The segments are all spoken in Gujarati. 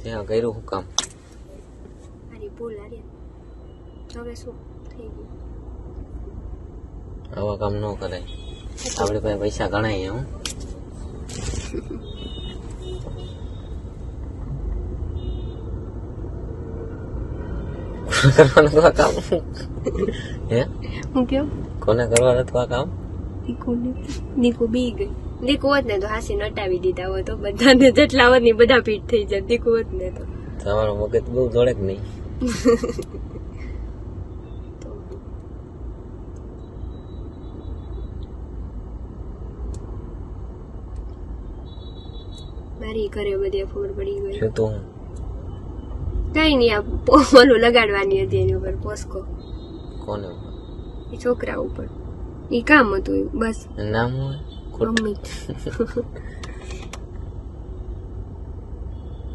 ત્યાં કર્યું શું કામ? મારી ભૂલ હારી. હવે શું થઈ ગયું? આવા કામ ન કરાય. આપણે પાસે પૈસા ગણાય હું કરવાનું હતું આ કામ? હે હું કેમ કોને કરવાનું હતું આ કામ? દીકુ બી ગઈ. દીકુ હોત ને તો હાસી નટાવી દીધા હોય તો બધાને જેટલા હોત ને બધા ફીટ થઈ જાય. દીકુ હોત ને તો તમારો મગજ બહુ દોડે કે નહીં? મારી ઘરે બધી ખબર પડી ગઈ. શું તું કઈ નઈ, આ ઓલું લગાડવાની હતી એની ઉપર પોસ્કો. કોને? એ છોકરા ઉપર એ કામ હતું બસ. નામ હોય મમ્મી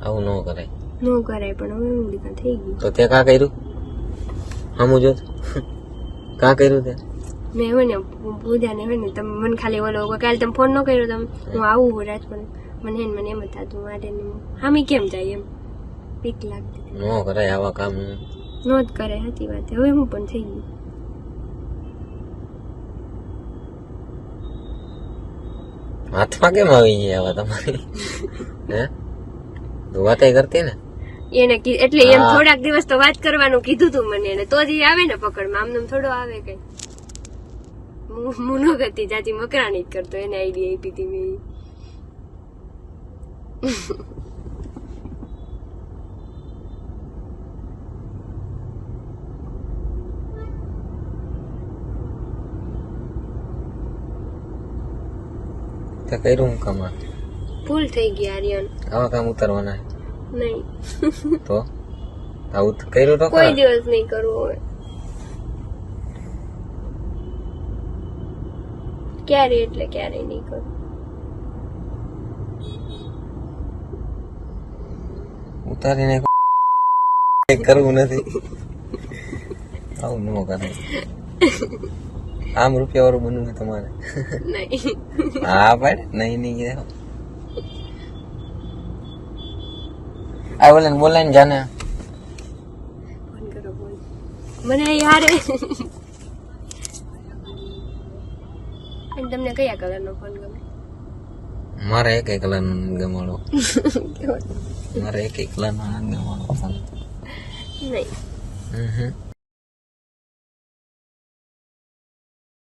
આવું ન કરાય. ન કરાય પણ હવે હું દીકરા થઈ ગયું. તો તે કા કર્યું? હમું જો કા કર્યું તે? મેં હોય ને પૂજાને હોય ને તમે મને ખાલી ઓલો કાલે તમે ફોન ન કર્યો તમે હું આવું હોય રાત મને એમ જ થતું માટે હામી કેમ જાય એમ બીક લાગતી. ન કરાય આવા કામ. ન જ કરે સાચી વાત. હવે હું પણ થઈ ગયું. હાથમાં કેમ આવી ગયા આવા તમારી? હે તું વાતે કરતી ને એને એટલે એમ થોડાક દિવસ તો વાત કરવાનું કીધું તું મને એને તો જ આવે ને પકડમાં. આમ થોડો આવે કઈ હું ન કરતી જાજી મકરાણી જ કરતો. એને આઈડિયા આપી હતી મેં. તે કર્યું હું કામ? ભૂલ થઈ ગઈ આર્યન. આવા કામ ઉતારવાના નહીં તો આવું કર્યું તો કોઈ દિવસ નહીં કરવું હવે. ક્યારે એટલે ક્યારે નહીં કરું. ઉતારીને કરવું નથી. આવું ન કરાય. આમ રૂપિયા વાળું બનવું છે તમારે? નહીં હા ભાઈ નહીં આ બોલે બોલાય ને જાને ફોન કરો બોલ મને યાર. તમને કયા કલર નો ફોન ગમે? મારે એક કલર નો ગમાડો. મારે એક કલર નો ગમાડો. નહીં હમ